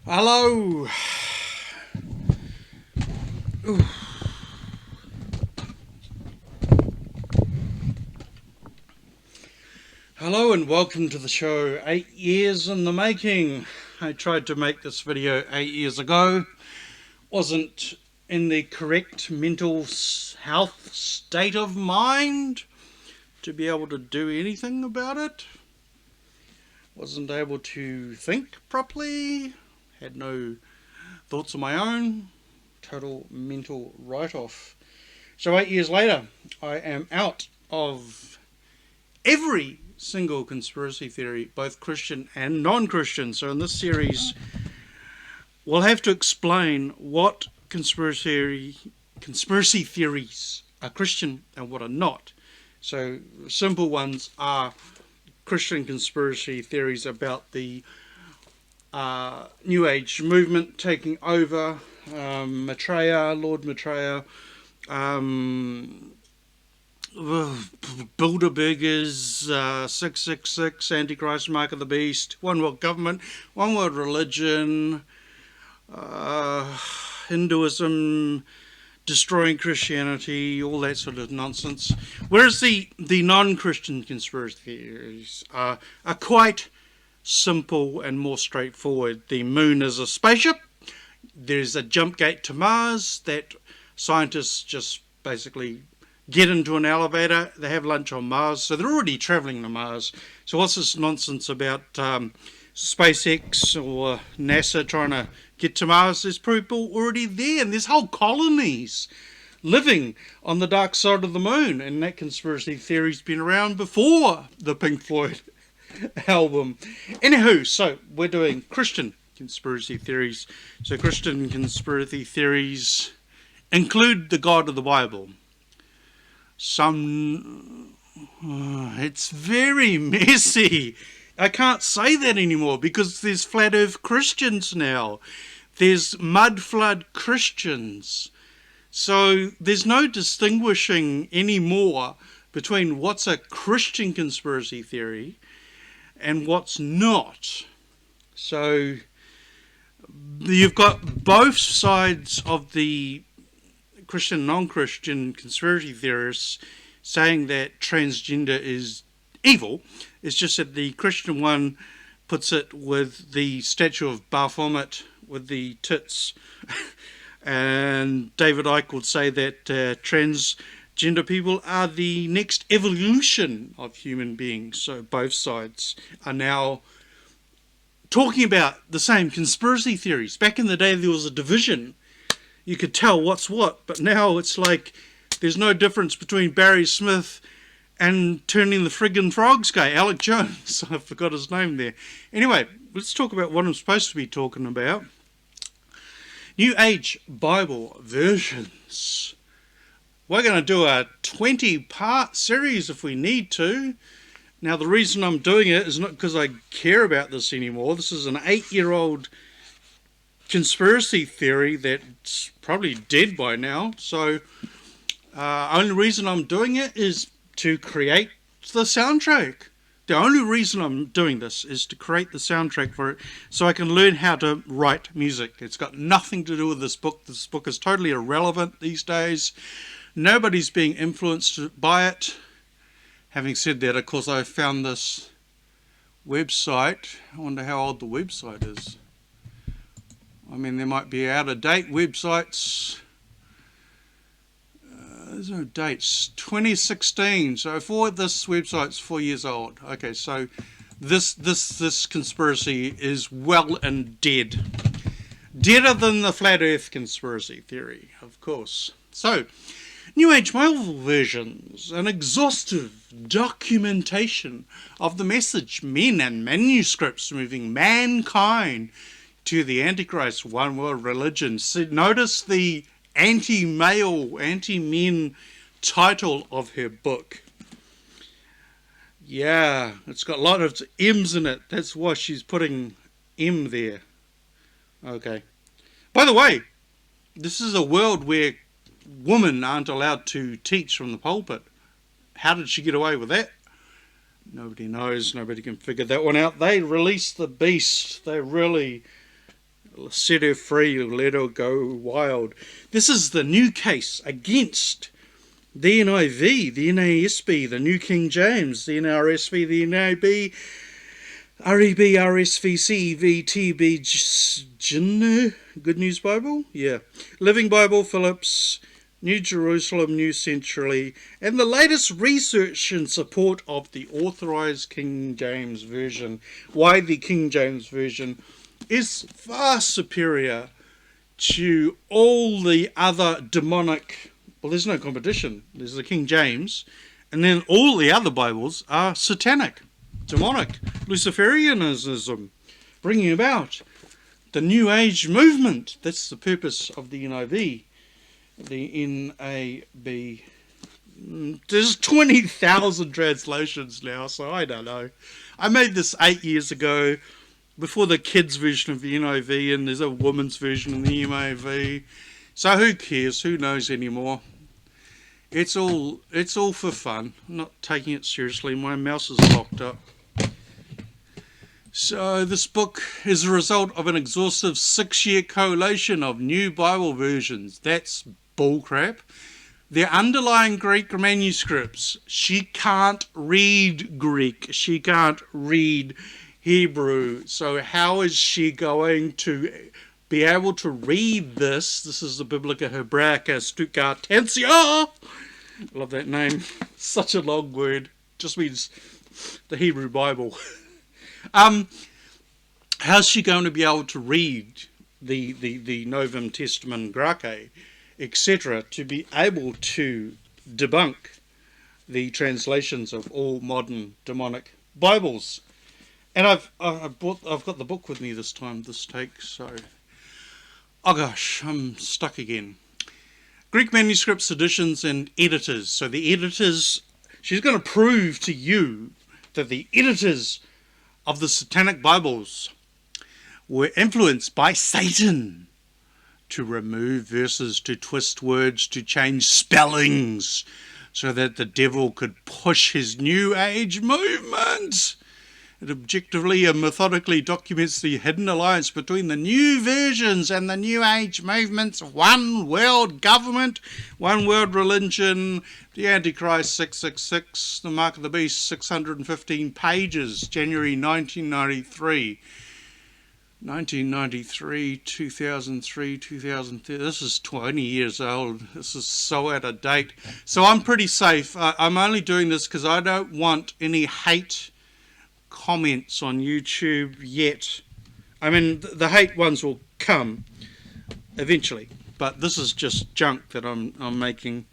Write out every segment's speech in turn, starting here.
Hello. Ooh. Hello and welcome to the show. 8 years in the making. I tried to make this video 8 years ago. Wasn't in the correct mental health state of mind to be able to do anything about it. Wasn't able to think properly. Had no thoughts of my own. Total mental write-off. So 8 years later, I am out of every single conspiracy theory, both Christian and non-Christian. So in this series, we'll have to explain what conspiracy theories are Christian and what are not. So simple ones are Christian conspiracy theories about the New Age movement taking over, Lord Maitreya, Bilderbergers, 666, Antichrist, Mark of the Beast, One World Government, One World Religion, Hinduism, destroying Christianity, all that sort of nonsense. Whereas the non-Christian conspiracy theories are quite simple and more straightforward. The moon is a spaceship. There's a jump gate to Mars that scientists just basically get into an elevator. They have lunch on Mars, so they're already traveling to Mars. So what's this nonsense about SpaceX or NASA trying to get to Mars? There's people already there, and there's whole colonies living on the dark side of the moon, and that conspiracy theory's been around before the Pink Floyd album. Anywho, so we're doing Christian conspiracy theories. So Christian conspiracy theories include the God of the Bible. It's very messy. I can't say that anymore because there's flat earth Christians now. There's mud flood Christians. So there's no distinguishing anymore between what's a Christian conspiracy theory and what's not. So you've got both sides of the Christian, non-Christian conspiracy theorists saying that transgender is evil. It's just that the Christian one puts it with the statue of Baphomet with the tits. And David Icke would say that transgender people are the next evolution of human beings. So both sides are now talking about the same conspiracy theories. Back in the day, there was a division. You could tell what's what, but now it's like there's no difference between Barry Smith and turning the friggin' frogs gay. Alec Jones, I forgot his name there. Anyway, let's talk about what I'm supposed to be talking about. New Age Bible versions. We're going to do a 20-part series if we need to. Now, the reason I'm doing it is not because I care about this anymore. This is an 8-year-old conspiracy theory that's probably dead by now. So, only reason I'm doing it is to create the soundtrack. The only reason I'm doing this is to create the soundtrack for it so I can learn how to write music. It's got nothing to do with this book. This book is totally irrelevant these days. Nobody's being influenced by it. Having said that, of course, I found this website. I wonder how old the website is. I mean, there might be out-of-date websites. There's no dates. 2016. So this website's 4 years old. Okay, so this conspiracy is well and dead. Deader than the flat earth conspiracy theory, of course. So, New Age Bible versions, an exhaustive documentation of the message, men and manuscripts moving mankind to the Antichrist, one world religion. So notice the anti-male, anti-men title of her book. Yeah, it's got a lot of M's in it. That's why she's putting M there. Okay. By the way, this is a world where women aren't allowed to teach from the pulpit. How did she get away with that? Nobody knows. Nobody can figure that one out. They released the beast. They really Set her free, let her go wild. This is the new case against the NIV, the NASB, the New King James, the NRSV, the NAB, REB, RSV, CEV, Good News Bible? Yeah. Living Bible, Phillips, New Jerusalem, New Century, and the latest research in support of the authorized King James Version. Why the King James Version is far superior to all the other demonic. Well, there's no competition. There's the King James, and then all the other Bibles are satanic, demonic, Luciferianism, bringing about the New Age movement. That's the purpose of the NIV, the NAB. There's 20,000 translations now, so I don't know. I made this 8 years ago, before the kids' version of the NIV, and there's a woman's version of the MAV. So who cares? Who knows anymore? It's all for fun. I'm not taking it seriously. My mouse is locked up. So this book is a result of an exhaustive 6-year collation of new Bible versions. That's bullcrap. Their underlying Greek manuscripts. She can't read Greek. She can't read Hebrew. So how is she going to be able to read this? This is the Biblica Hebraica Stuttgartensia. Love that name. Such a long word. Just means the Hebrew Bible. How's she going to be able to read the Novum Testament Graece, etc., to be able to debunk the translations of all modern demonic Bibles? And I've got the book with me this time, this take, so... Oh gosh, I'm stuck again. Greek manuscripts, editions, and editors. So the editors... She's going to prove to you that the editors of the Satanic Bibles were influenced by Satan to remove verses, to twist words, to change spellings, so that the devil could push his New Age movement. It objectively and methodically documents the hidden alliance between the new versions and the New Age movements, one world government, one world religion, the Antichrist 666, the Mark of the Beast 615 pages, January 1993. 1993, 2003, 2003. This is 20 years old. This is so out of date. So I'm pretty safe. I'm only doing this because I don't want any hate comments on YouTube yet. I mean, the hate ones will come eventually, but this is just junk that I'm making.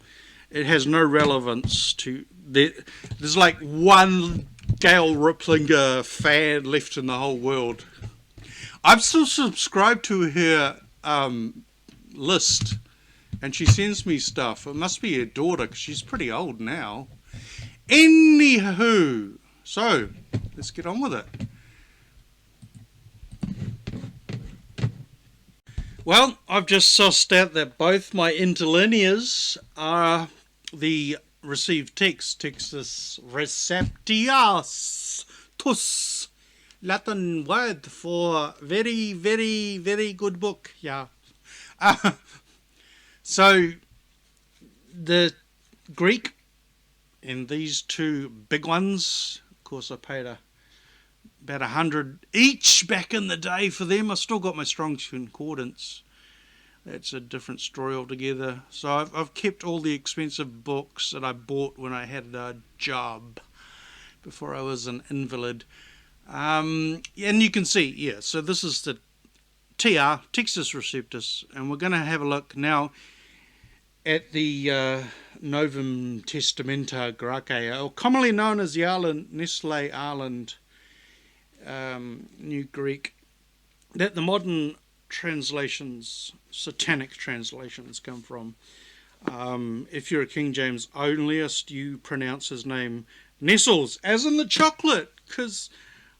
It has no relevance to... There's like one Gail Riplinger fan left in the whole world. I'm still subscribed to her list, and she sends me stuff. It must be her daughter, because she's pretty old now. Anywho, so let's get on with it. Well, I've just sussed out that both my interlinears are the received text, Textus Receptius Tus, Latin word for very, very, very good book. Yeah. So the Greek in these two big ones, of course I paid about 100 each back in the day for them. I still got my Strong's Concordance. That's a different story altogether. So I've kept all the expensive books that I bought when I had a job before I was an invalid. And you can see, yeah, so this is the TR, Textus Receptus, and we're going to have a look now at the Novum Testamenta Graece, or commonly known as the Nestle Ireland New Greek, that the modern translations, satanic translations, come from. If you're a King James onlyist, you pronounce his name Nestles, as in the chocolate, because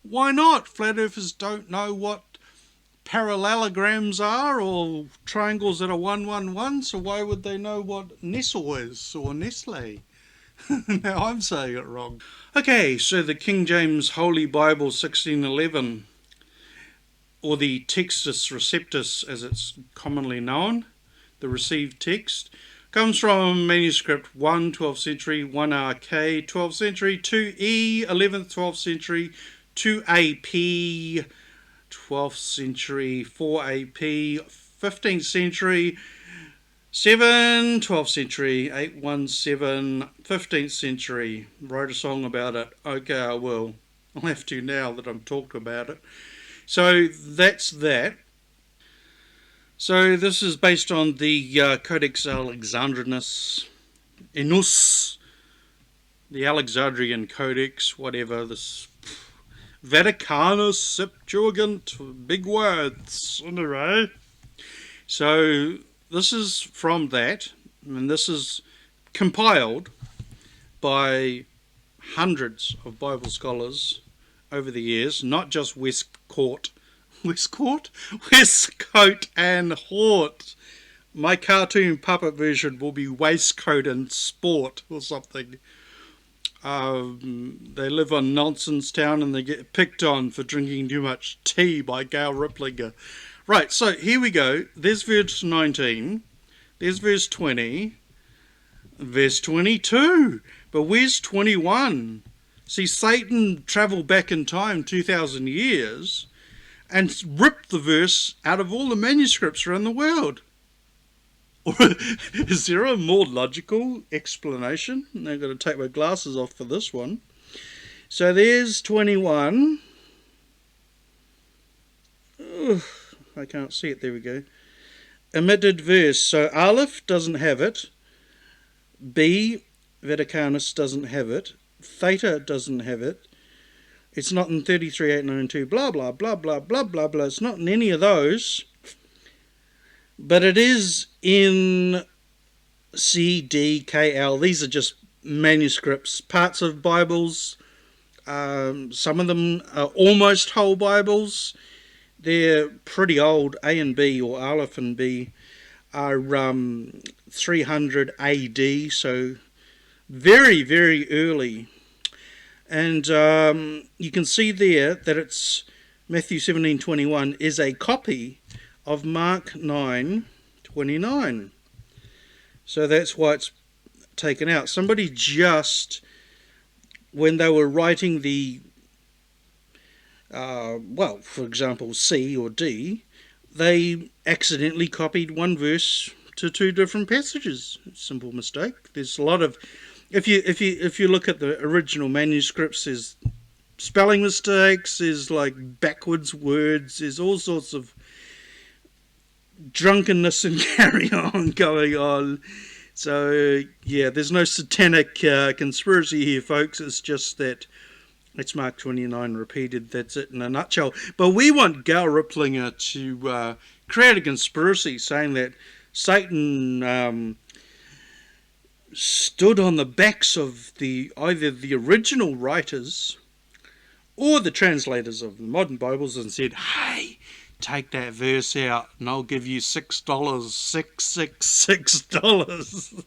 why not? Flat earthers don't know what parallelograms are or triangles that are 111, so why would they know what Nestle is or Nestle? Now I'm saying it wrong. Okay, so the King James Holy Bible 1611. or the Textus Receptus as it's commonly known, the received text, comes from manuscript 1, 12th century, 1 RK, 12th century, 2E, 11th, 12th century, 2 AP, 12th century, 4 AP, 15th century, 7, 12th century, 817, 15th century. Wrote a song about it. Okay, I will. I'll have to now that I'm talking about it. So that's that. So this is based on the Codex Alexandrinus Enus, the Alexandrian Codex, whatever, this Vaticanus Septuagint, big words, anyway. So this is from that, and this is compiled by hundreds of Bible scholars over the years, not just Westcote and Hort. My cartoon puppet version will be Waistcoat and Sport or something. They live on Nonsense Town and they get picked on for drinking too much tea by Gail Riplinger. Right, so here we go. There's verse 19. There's verse 20. Verse 22. But where's 21? See, Satan travelled back in time 2,000 years and ripped the verse out of all the manuscripts around the world. Or is there a more logical explanation? I've got to take my glasses off for this one. So there's 21. Ugh, I can't see it. There we go. Omitted verse. So Aleph doesn't have it. B, Vaticanus doesn't have it. Theta doesn't have it. It's not in 33892. Blah, blah, blah, blah, blah, blah, blah. It's not in any of those. But it is in C, D, K, L. These are just manuscripts, parts of Bibles. Some of them are almost whole Bibles. They're pretty old. A and B, or Aleph and B, are 300 AD, so very, very early. And you can see there that it's Matthew 17:21 is a copy of Mark 9:29. So that's why it's taken out. Somebody just, when they were writing the, for example, C or D, they accidentally copied one verse to two different passages. Simple mistake. There's a lot of, if you look at the original manuscripts, there's spelling mistakes, there's like backwards words, there's all sorts of drunkenness and carry on going on. So yeah, there's no satanic conspiracy here, folks. It's just that it's Mark 29 repeated. That's it in a nutshell. But we want Gail Riplinger to create a conspiracy saying that Satan stood on the backs of either the original writers or the translators of the modern Bibles and said, hey, take that verse out and I'll give you $6, $666.